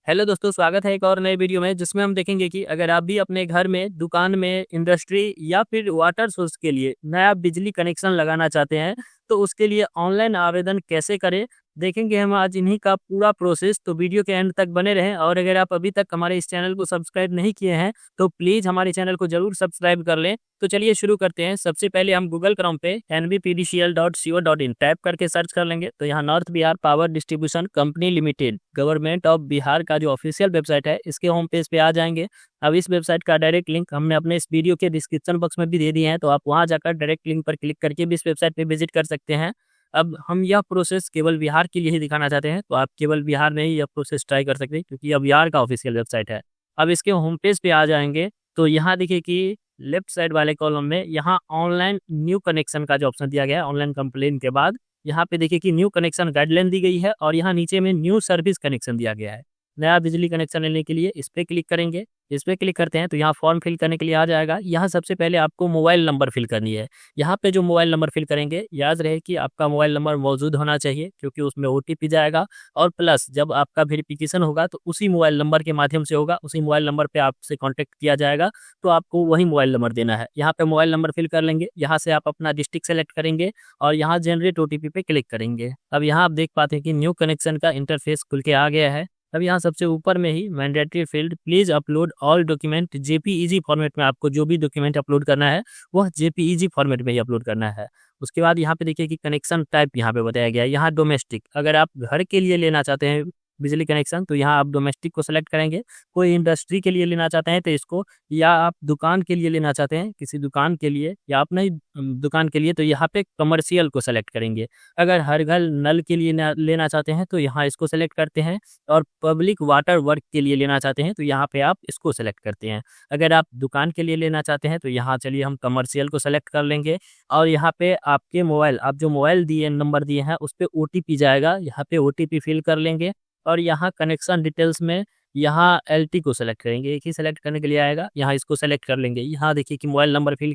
Hello दोस्तों, स्वागत है एक और नए वीडियो में जिसमें हम देखेंगे कि अगर आप भी अपने घर में, दुकान में, इंडस्ट्री या फिर वाटर सोर्स के लिए नया बिजली कनेक्शन लगाना चाहते हैं तो उसके लिए ऑनलाइन आवेदन कैसे करें। देखेंगे हम आज इन्हीं का पूरा प्रोसेस। तो वीडियो के एंड तक बने रहें और अगर आप अभी तक हमारे इस चैनल को सब्सक्राइब नहीं किए हैं तो प्लीज़ हमारे चैनल को जरूर सब्सक्राइब कर लें। तो चलिए शुरू करते हैं। सबसे पहले हम गूगल क्रोम पे nbpdcl.co.in टाइप करके सर्च कर लेंगे तो यहाँ north Bihar power distribution company limited government of Bihar का जो ऑफिशियल वेबसाइट है इसके होम पेज पे आ जाएंगे। अब इस वेबसाइट का डायरेक्ट लिंक हमने अपने इस वीडियो के डिस्क्रिप्शन बॉक्स में भी दे दिए हैं, तो आप वहां जाकर डायरेक्ट लिंक पर क्लिक करके भी इस वेबसाइट पे विजिट कर सकते हैं। अब हम यह प्रोसेस केवल बिहार के लिए ही दिखाना चाहते हैं, तो आप केवल बिहार में ही यह प्रोसेस ट्राई कर सकते हैं क्योंकि यह बिहार का ऑफिशियल वेबसाइट है। अब इसके होम पेज पे आ जाएंगे तो यहाँ देखिए कि लेफ्ट साइड वाले कॉलम में यहाँ ऑनलाइन न्यू कनेक्शन का जो ऑप्शन दिया गया है, ऑनलाइन कंप्लेन के बाद यहाँ पे देखिए कि न्यू कनेक्शन गाइडलाइन दी गई है और यहाँ नीचे में न्यू सर्विस कनेक्शन दिया गया है। नया बिजली कनेक्शन लेने के लिए इस पे क्लिक करेंगे। इस पे क्लिक करते हैं तो यहाँ फॉर्म फिल करने के लिए आ जाएगा। यहाँ सबसे पहले आपको मोबाइल नंबर फिल करनी है। यहाँ पे जो मोबाइल नंबर फिल करेंगे, याद रहे कि आपका मोबाइल नंबर मौजूद होना चाहिए क्योंकि उसमें ओटीपी जाएगा और प्लस जब आपका वेरिफिकेशन होगा तो उसी मोबाइल नंबर के माध्यम से होगा, उसी मोबाइल नंबर पे आपसे कॉन्टेक्ट किया जाएगा, तो आपको वही मोबाइल नंबर देना है। यहाँ पे मोबाइल नंबर फिल कर लेंगे। यहाँ से आप अपना डिस्ट्रिक्ट सेलेक्ट करेंगे और यहाँ जनरेट ओटीपी पे क्लिक करेंगे। अब यहाँ आप देख पाते हैं कि न्यू कनेक्शन का इंटरफेस खुल के आ गया है। अब यहाँ सबसे ऊपर में ही mandatory field please upload all document JPEG format में आपको जो भी डॉक्यूमेंट अपलोड करना है वह जेपीईजी फॉर्मेट में ही अपलोड करना है। उसके बाद यहाँ पे देखिए कि कनेक्शन टाइप यहाँ पे बताया गया है। यहाँ डोमेस्टिक, अगर आप घर के लिए लेना चाहते हैं बिजली कनेक्शन तो यहाँ आप डोमेस्टिक को सेलेक्ट करेंगे। कोई इंडस्ट्री के लिए लेना चाहते हैं तो इसको, या आप दुकान के लिए लेना चाहते हैं किसी दुकान के लिए या अपने ही दुकान के लिए तो यहाँ पे कमर्शियल को सेलेक्ट करेंगे। अगर हर घर नल के लिए लेना चाहते हैं तो यहाँ इसको सेलेक्ट करते हैं और पब्लिक वाटर वर्क के लिए लेना चाहते हैं तो यहाँ पे आप इसको सेलेक्ट करते हैं। अगर आप दुकान के लिए लेना चाहते हैं तो यहाँ चलिए हम कमर्शियल को सेलेक्ट कर लेंगे और यहाँ पे आपके मोबाइल, आप जो मोबाइल दिए नंबर दिए हैं उस पर ओटीपी जाएगा, यहाँ पे ओटीपी फिल कर लेंगे और यहाँ कनेक्शन डिटेल्स में यहाँ एलटी को सेलेक्ट करेंगे। एक ही सेलेक्ट करने के लिए आएगा, यहाँ इसको सेलेक्ट कर लेंगे। यहाँ देखिए कि मोबाइल नंबर फिल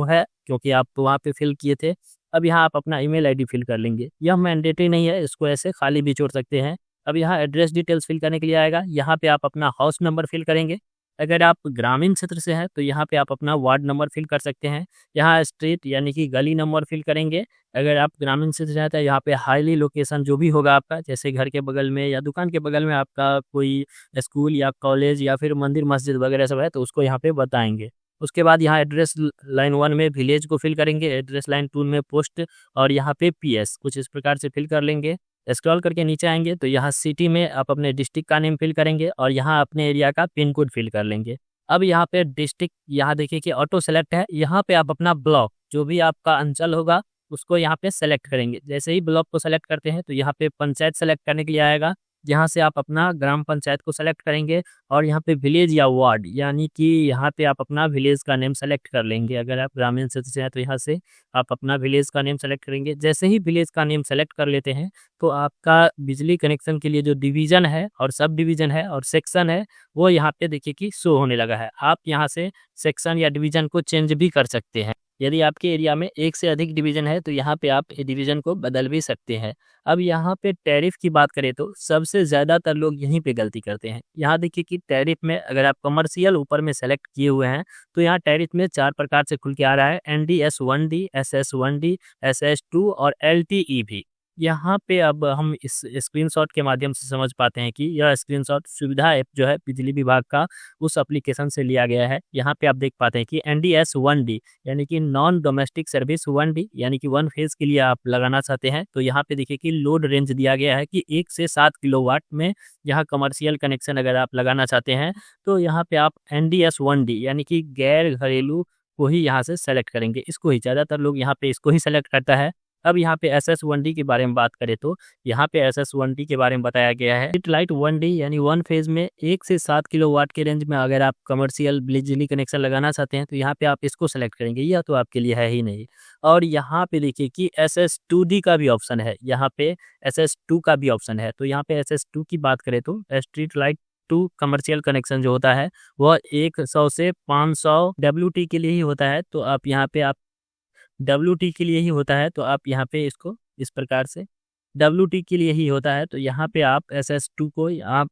है क्योंकि आप तो वहाँ पे फिल किए थे। अब यहाँ आप अपना ईमेल आईडी फिल कर लेंगे। यह मैंडेटरी नहीं है, इसको ऐसे खाली भी छोड़ सकते हैं। अब यहाँ एड्रेस डिटेल्स फिल करने के लिए आएगा। यहाँ पे आप अपना हाउस नंबर फिल करेंगे। अगर आप ग्रामीण क्षेत्र से हैं तो यहाँ पे आप अपना वार्ड नंबर फिल कर सकते हैं। यहाँ स्ट्रीट यानी कि गली नंबर फिल करेंगे। अगर आप ग्रामीण क्षेत्र से हैं यहाँ पे हाईली लोकेशन जो भी होगा आपका, जैसे घर के बगल में या दुकान के बगल में आपका कोई स्कूल या कॉलेज या फिर मंदिर मस्जिद वगैरह सब है तो उसको यहाँ पे बताएंगे। उसके बाद यहाँ एड्रेस लाइन 1 में विलेज को फिल करेंगे, एड्रेस लाइन 2 में पोस्ट और यहाँ पे पीएस कुछ इस प्रकार से फिल कर लेंगे। स्क्रॉल करके नीचे आएंगे तो यहाँ सिटी में आप अपने डिस्ट्रिक्ट का नेम फिल करेंगे और यहाँ अपने एरिया का पिन कोड फिल कर लेंगे। अब यहाँ पे डिस्ट्रिक्ट, यहाँ देखिए कि ऑटो सेलेक्ट है। यहाँ पे आप अपना ब्लॉक जो भी आपका अंचल होगा उसको यहाँ पे सेलेक्ट करेंगे। जैसे ही ब्लॉक को सेलेक्ट करते हैं तो यहाँ पे पंचायत सेलेक्ट करने के लिए आएगा। यहाँ से आप अपना ग्राम पंचायत को सेलेक्ट करेंगे और यहाँ पे विलेज या वार्ड यानी कि यहाँ पे आप अपना विलेज का नेम सेलेक्ट कर लेंगे। अगर आप ग्रामीण क्षेत्र से हैं तो यहाँ से आप अपना विलेज का नेम सेलेक्ट करेंगे। जैसे ही विलेज का नेम सेलेक्ट कर लेते हैं तो आपका बिजली कनेक्शन के लिए जो डिवीजन है और सब डिवीजन है और सेक्शन है वो यहाँ पे देखिए कि शो होने लगा है। आप यहाँ से सेक्शन या डिवीजन को चेंज भी कर सकते हैं। यदि आपके एरिया में एक से अधिक डिवीजन है तो यहाँ पे आप डिवीजन को बदल भी सकते हैं। अब यहाँ पे टैरिफ की बात करें तो सबसे ज़्यादातर लोग यहीं पे गलती करते हैं। यहाँ देखिए कि टैरिफ में अगर आप कमर्शियल ऊपर में सेलेक्ट किए हुए हैं तो यहाँ टैरिफ में 4 प्रकार से खुल के आ रहा है, NDS1D, SS1D, SS2 और LTE भी। यहाँ पे अब हम इस स्क्रीनशॉट के माध्यम से समझ पाते हैं कि यह स्क्रीनशॉट सुविधा ऐप जो है बिजली विभाग का उस एप्लीकेशन से लिया गया है। यहाँ पे आप देख पाते हैं कि NDS1D यानी कि नॉन डोमेस्टिक सर्विस 1D यानी कि 1 फेज के लिए आप लगाना चाहते हैं तो यहाँ पे देखिए कि लोड रेंज दिया गया है कि 1 से 7 किलोवाट में। यहाँ कमर्शियल कनेक्शन अगर आप लगाना चाहते हैं तो यहाँ पे आप NDS1D यानी कि गैर घरेलू को ही यहाँ से सेलेक्ट करेंगे। इसको ही ज़्यादातर लोग यहाँ पे इसको ही सेलेक्ट करता है। अब यहाँ पे SS1D के बारे में बात करें तो यहाँ पे SS1D के बारे में बताया गया है स्ट्रीट लाइट 1D यानी 1 फेज में 1 से 7 किलोवाट के रेंज में अगर आप कमर्शियल बिजली कनेक्शन लगाना चाहते हैं तो यहाँ पे आप इसको सेलेक्ट करेंगे। यह तो आपके लिए है ही नहीं। और यहाँ पे देखिए कि SS2D का भी ऑप्शन है, यहाँ पे SS2 का भी ऑप्शन है। तो यहाँ पे SS2 की बात करें तो स्ट्रीट लाइट 2 कमर्शियल कनेक्शन जो होता है वह 100 से 500 WT के लिए ही होता है। तो आप यहाँ पे आप WT के लिए ही होता है तो आप यहाँ पे इसको इस प्रकार से WT के लिए ही होता है तो यहाँ पे आप SS2 को आप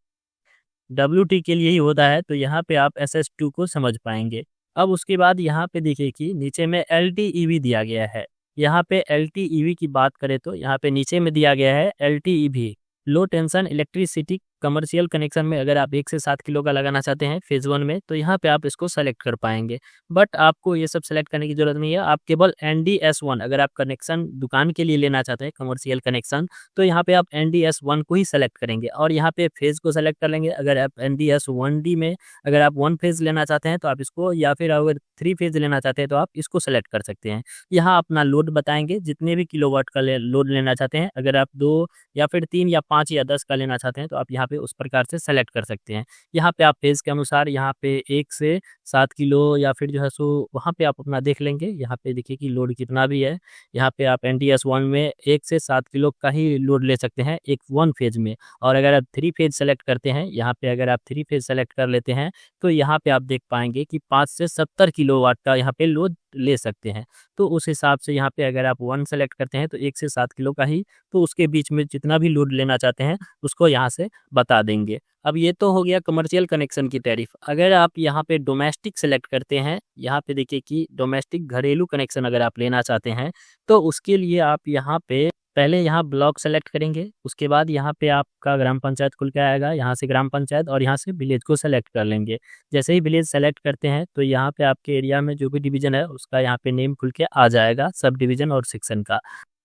WT के लिए ही होता है, तो यहाँ पे आप SS2 को समझ पाएँगे। अब उसके बाद यहाँ पे देखिए कि नीचे में LTEV दिया गया है। यहाँ पे LTEV की बात करें तो यहाँ पे नीचे में दिया गया है LTEV, लो टेंशन इलेक्ट्रिसिटी कमर्शियल कनेक्शन में अगर आप 1 से 7 किलो का लगाना चाहते हैं फेज़ 1 में, तो यहाँ पे आप इसको सेलेक्ट कर पाएँगे। बट आपको ये सब सेलेक्ट करने की ज़रूरत नहीं है, आप केवल NDS1 अगर आप कनेक्शन दुकान के लिए लेना चाहते हैं कमर्शियल कनेक्शन, तो यहाँ पे आप NDS1 को ही सेलेक्ट करेंगे और यहाँ पे फेज़ को सेलेक्ट कर लेंगे। अगर आप NDS1D में अगर आप 1 फेज़ लेना चाहते हैं तो आप इसको, या फिर अगर 3 फेज़ लेना चाहते हैं तो आप इसको सेलेक्ट कर सकते हैं। यहाँ अपना लोड बताएँगे, जितने भी किलोवाट का लोड लेना चाहते हैं, अगर आप 2 या फिर 3 या 5 या 10 का लेना चाहते हैं तो आप यहाँ पे उस प्रकार से सेलेक्ट कर सकते हैं। यहाँ पे आप फेज़ के अनुसार यहाँ पे 1 से 7 किलो या फिर जो है सो वहाँ पे आप अपना देख लेंगे। यहाँ पे देखिए कि लोड कितना भी है। यहाँ पे आप NDS1 में 1 से 7 किलो का ही लोड ले सकते हैं एक 1 फेज़ में, और अगर आप 3 फेज़ सेलेक्ट करते हैं, यहाँ पे अगर आप 3 फेज़ सेलेक्ट कर लेते हैं तो यहाँ पे आप देख पाएँगे कि 5 से 70 किलोवाट का यहाँ पे लोड ले सकते हैं। तो उस हिसाब से यहाँ पे अगर आप 1 सेलेक्ट करते हैं तो 1 से 7 किलो का ही, तो उसके बीच में जितना भी लोड लेना चाहते हैं उसको यहाँ से बता देंगे। अब ये तो हो गया कमर्शियल कनेक्शन की टैरिफ। अगर आप यहाँ पे डोमेस्टिक सेलेक्ट करते हैं, यहाँ पे देखिए कि डोमेस्टिक घरेलू कनेक्शन अगर आप लेना चाहते हैं, तो उसके लिए आप यहाँ पे पहले यहाँ ब्लॉक सेलेक्ट करेंगे, उसके बाद यहाँ पे आपका ग्राम पंचायत खुल के आएगा, यहाँ से ग्राम पंचायत और यहाँ से विलेज को सेलेक्ट कर लेंगे। जैसे ही विलेज सेलेक्ट करते हैं तो यहाँ पे आपके एरिया में जो भी डिवीज़न है उसका यहाँ पे नेम खुल के आ जाएगा, सब डिवीज़न और सेक्शन का।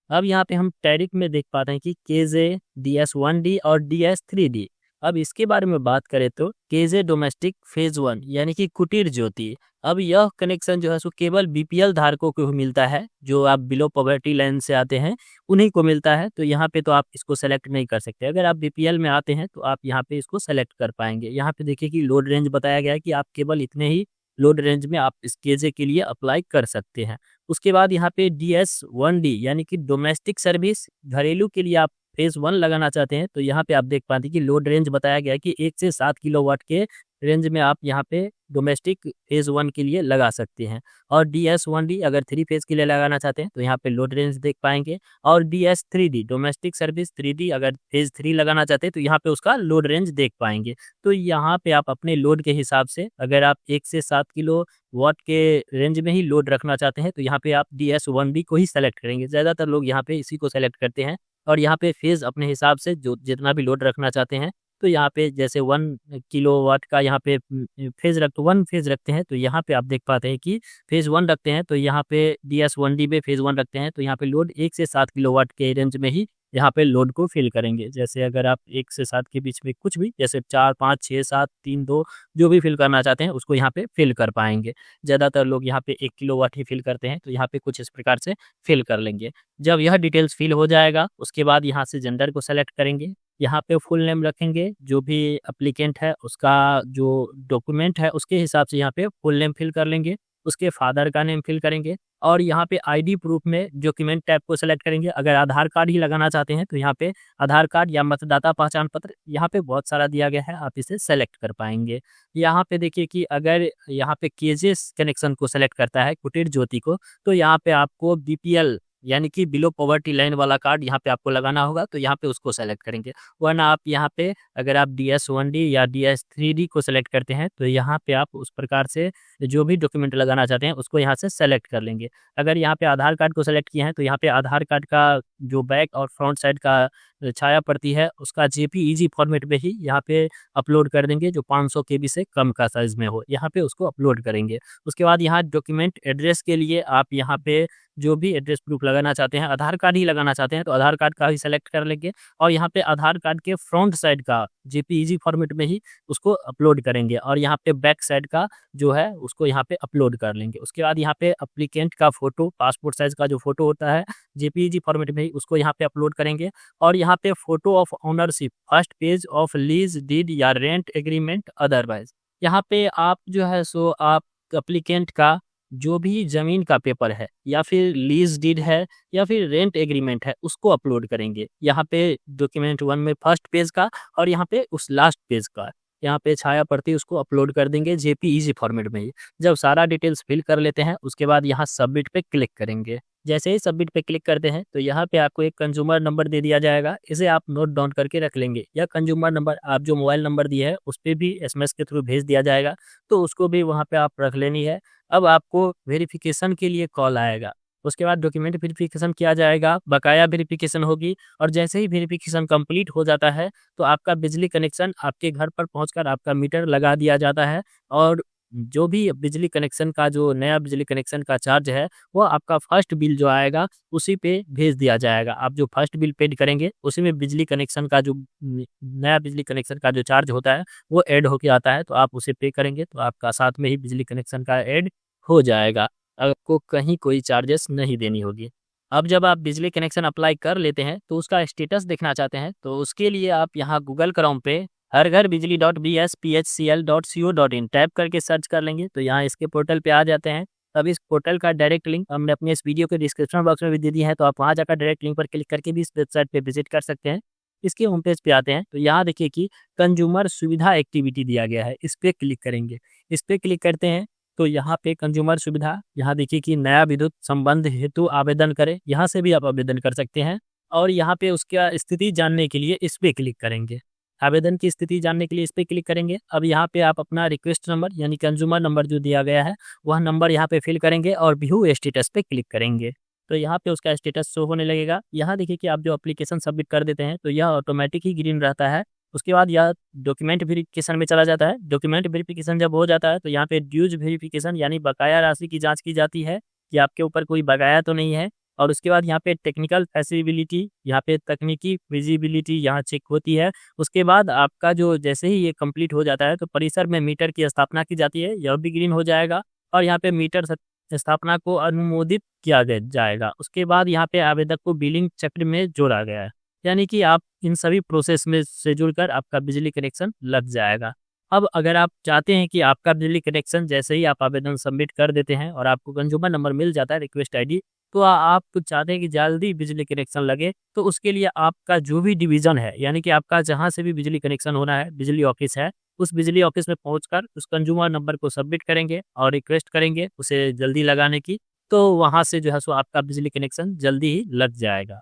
अब यहाँ पे हम टैरिफ में देख पाते हैं कि KJ, DS1D और DS3D। अब इसके बारे में बात करें तो KJ डोमेस्टिक फेज़ 1 यानी कि कुटीर ज्योति। अब यह कनेक्शन जो है सो केवल BPL धारकों को मिलता है, जो आप बिलो पॉवर्टी लाइन से आते हैं उन्हीं को मिलता है। तो यहाँ पे तो आप इसको सेलेक्ट नहीं कर सकते। अगर आप BPL में आते हैं तो आप यहाँ पे इसको सेलेक्ट कर पाएंगे। यहाँ पे देखिए कि लोड रेंज बताया गया है कि आप केवल इतने ही लोड रेंज में आप इस KJ के लिए अप्लाई कर सकते हैं। उसके बाद यहाँ पे DS1D यानी कि डोमेस्टिक सर्विस घरेलू के लिए आप फेज़ 1 लगाना चाहते हैं, तो यहाँ पे आप देख पाते हैं कि लोड रेंज बताया गया है कि 1 से 7 किलोवाट के रेंज में आप यहाँ पे डोमेस्टिक फेज़ 1 के लिए लगा सकते हैं। और DS1D अगर 3 फेज़ के लिए लगाना चाहते हैं तो यहाँ पे लोड रेंज देख पाएंगे। और DS3D डोमेस्टिक सर्विस 3D अगर फेज़ 3 लगाना चाहते हैं तो यहाँ पे उसका लोड रेंज देख पाएंगे। तो यहाँ पे आप अपने लोड के हिसाब से, अगर आप 1 से 7 किलो वाट के रेंज में ही लोड रखना चाहते हैं तो यहाँ पे आप DS1D को ही सेलेक्ट करेंगे। ज़्यादातर लोग यहाँ पे इसी को सेलेक्ट करते हैं और यहाँ पे फेज़ अपने हिसाब से जो जितना भी लोड रखना चाहते हैं, तो यहाँ पे जैसे 1 किलोवाट का यहाँ पे फेज़ 1 फेज़ रखते हैं तो यहाँ पे आप देख पाते हैं कि फेज़ 1 रखते हैं तो यहाँ पे DS1D में फेज़ 1 रखते हैं तो यहाँ पे लोड 1 से 7 किलोवाट के रेंज में ही यहाँ पे लोड को फिल करेंगे। जैसे अगर आप 1 से 7 के बीच में कुछ भी, जैसे 4, 5, 6, 7, 3, 2 जो भी फिल करना चाहते हैं उसको यहाँ पे फिल कर पाएँगे। ज़्यादातर लोग यहाँ पे 1 किलोवाट ही फिल करते हैं तो यहाँ पे कुछ इस प्रकार से फिल कर लेंगे। जब यह डिटेल्स फिल हो जाएगा उसके बाद यहाँ से जेंडर को सेलेक्ट करेंगे। यहाँ पे फुल नेम रखेंगे, जो भी एप्लीकेंट है उसका जो डॉक्यूमेंट है उसके हिसाब से यहाँ पे फुल नेम फिल कर लेंगे। उसके फादर का नेम फिल करेंगे और यहाँ पे आईडी प्रूफ में डॉक्यूमेंट टैब को सेलेक्ट करेंगे। अगर आधार कार्ड ही लगाना चाहते हैं तो यहाँ पे आधार कार्ड या मतदाता पहचान पत्र, यहाँ पे बहुत सारा दिया गया है, आप इसे सेलेक्ट कर पाएंगे। यहाँ पे देखिए कि अगर यहाँ पे KJ कनेक्शन को सेलेक्ट करता है कुटीर ज्योति को, तो यहाँ पे आपको BPL यानी कि बिलो पॉवर्टी लाइन वाला कार्ड यहाँ पे आपको लगाना होगा, तो यहाँ पे उसको सेलेक्ट करेंगे। वरना आप यहाँ पे अगर आप DS1D या DS3D को सेलेक्ट करते हैं तो यहाँ पे आप उस प्रकार से जो भी डॉक्यूमेंट लगाना चाहते हैं उसको यहाँ से सेलेक्ट कर लेंगे। अगर यहाँ पे आधार कार्ड को सेलेक्ट किए हैं तो यहाँ पे आधार कार्ड का जो बैक और फ्रंट साइड का छाया पड़ती है उसका JPEG फॉर्मेट में ही यहाँ पे अपलोड कर देंगे, जो 500 KB से कम का साइज में हो, यहाँ पे उसको अपलोड करेंगे। उसके बाद यहाँ डॉक्यूमेंट एड्रेस के लिए आप यहाँ पे जो भी एड्रेस प्रूफ लगाना चाहते हैं, आधार कार्ड ही लगाना चाहते हैं तो आधार कार्ड का ही सेलेक्ट कर लेंगे और यहाँ पे आधार कार्ड के फ्रंट साइड का JPEG फॉर्मेट में ही उसको अपलोड करेंगे और यहाँ पे बैक साइड का जो है उसको यहाँ पे अपलोड कर लेंगे। उसके बाद यहाँ पे एप्लीकेंट का फोटो, पासपोर्ट साइज का जो फोटो होता है JPEG फॉर्मेट में ही उसको यहाँ पे अपलोड करेंगे और यहाँ पे photo of ownership, first page of lease deed या रेंट एग्रीमेंट अदरवाइज, यहाँ पे आप जो है सो आप एप्लीकेंट का जो भी जमीन का पेपर है या फिर लीज डीड है या फिर रेंट एग्रीमेंट है उसको अपलोड करेंगे। यहाँ पे डॉक्यूमेंट 1 में फर्स्ट पेज का और यहाँ पे उस लास्ट पेज का यहाँ पे छाया पड़ती है उसको अपलोड कर देंगे JPEG फॉर्मेट में ही। जब सारा डिटेल्स फिल कर लेते हैं उसके बाद यहाँ सबमिट पे क्लिक करेंगे। जैसे ही सबमिट पे क्लिक करते हैं तो यहाँ पे आपको एक कंज्यूमर नंबर दे दिया जाएगा, इसे आप नोट डाउन करके रख लेंगे। यह कंज्यूमर नंबर आप जो मोबाइल नंबर दिए है उस पे भी एसएमएस के थ्रू भेज दिया जाएगा, तो उसको भी वहाँ पे आप रख लेनी है। अब आपको वेरिफिकेशन के लिए कॉल आएगा, उसके बाद डॉक्यूमेंट वेरिफिकेशन किया जाएगा, बकाया वेरिफिकेशन होगी और जैसे ही वेरिफिकेशन कंप्लीट हो जाता है तो आपका बिजली कनेक्शन आपके घर पर पहुंचकर आपका मीटर लगा दिया जाता है और जो भी बिजली कनेक्शन का जो नया बिजली कनेक्शन का चार्ज है वो आपका फर्स्ट बिल जो आएगा उसी पे भेज दिया जाएगा। आप जो फर्स्ट बिल पेड करेंगे उसी में बिजली कनेक्शन का जो नया बिजली कनेक्शन का जो चार्ज होता है वो ऐड होके आता है, तो आप उसे पे करेंगे तो आपका साथ में ही बिजली कनेक्शन का ऐड हो जाएगा, आपको कहीं कोई चार्जेस नहीं देनी होगी। अब जब आप बिजली कनेक्शन अप्लाई कर लेते हैं तो उसका स्टेटस देखना चाहते हैं तो उसके लिए आप यहाँ गूगल क्रोम पे हर घर बिजली .bsphcl.co.in टैप करके सर्च कर लेंगे तो यहाँ इसके पोर्टल पे आ जाते हैं। अब इस पोर्टल का डायरेक्ट लिंक हमने अपने इस वीडियो के डिस्क्रिप्शन बॉक्स में भी दे दी है, तो आप वहाँ जाकर डायरेक्ट लिंक पर क्लिक करके भी इस वेबसाइट पे विजिट कर सकते हैं। इसके होम पेज पे आते हैं तो यहाँ देखिए कि कंज्यूमर सुविधा एक्टिविटी दिया गया है, इस पे क्लिक करेंगे। इस पे क्लिक करते हैं तो यहाँ पे कंज्यूमर सुविधा, यहाँ देखिए कि नया विद्युत संबंध हेतु आवेदन करें, यहाँ से भी आप आवेदन कर सकते हैं और यहाँ पे उसका स्थिति जानने के लिए इस पे क्लिक करेंगे। आवेदन की स्थिति जानने के लिए इस पे क्लिक करेंगे। अब यहाँ पे आप अपना रिक्वेस्ट नंबर यानी कंज्यूमर नंबर जो दिया गया है वह नंबर यहाँ पे फिल करेंगे और व्यू स्टेटस पे क्लिक करेंगे तो यहाँ पे उसका स्टेटस शो होने लगेगा। यहाँ देखिए कि आप जो एप्लीकेशन सबमिट कर देते हैं तो यह ऑटोमेटिक ही ग्रीन रहता है। उसके बाद यह डॉक्यूमेंट वेरिफिकेशन में चला जाता है। डॉक्यूमेंट वेरिफिकेशन जब हो जाता है तो यहाँ पे ड्यूज वेरिफिकेशन यानी बकाया राशि की जांच की जाती है कि आपके ऊपर कोई बकाया तो नहीं है। और उसके बाद यहाँ पे टेक्निकल फैसिलिटी, यहाँ पे तकनीकी विजिबिलिटी यहाँ चेक होती है। उसके बाद आपका जो जैसे ही ये कंप्लीट हो जाता है तो परिसर में मीटर की स्थापना की जाती है, यह भी ग्रीन हो जाएगा और यहाँ पे मीटर स्थापना को अनुमोदित किया जाएगा। उसके बाद यहाँ पे आवेदक को बिलिंग चक्र में जोड़ा गया है, यानी कि आप इन सभी प्रोसेस में से जुड़कर आपका बिजली कनेक्शन लग जाएगा। अब अगर आप चाहते हैं कि आपका बिजली कनेक्शन जैसे ही आप आवेदन सबमिट कर देते हैं और आपको कंज्यूमर नंबर मिल जाता है रिक्वेस्ट आईडी, तो आप चाहते हैं कि जल्दी बिजली कनेक्शन लगे, तो उसके लिए आपका जो भी डिवीजन है यानी कि आपका जहां से भी बिजली कनेक्शन होना है, बिजली ऑफिस है, उस बिजली ऑफिस में पहुंचकर उस कंज्यूमर नंबर को सबमिट करेंगे और रिक्वेस्ट करेंगे उसे जल्दी लगाने की, तो वहां से जो है सो आपका बिजली कनेक्शन जल्दी ही लग जाएगा।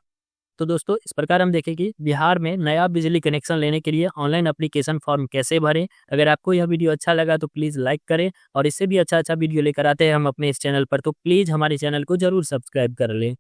तो दोस्तों इस प्रकार हम देखें कि बिहार में नया बिजली कनेक्शन लेने के लिए ऑनलाइन एप्लीकेशन फॉर्म कैसे भरें। अगर आपको यह वीडियो अच्छा लगा तो प्लीज़ लाइक करें और इससे भी अच्छा वीडियो लेकर आते हैं हम अपने इस चैनल पर, तो प्लीज़ हमारे चैनल को जरूर सब्सक्राइब कर लें।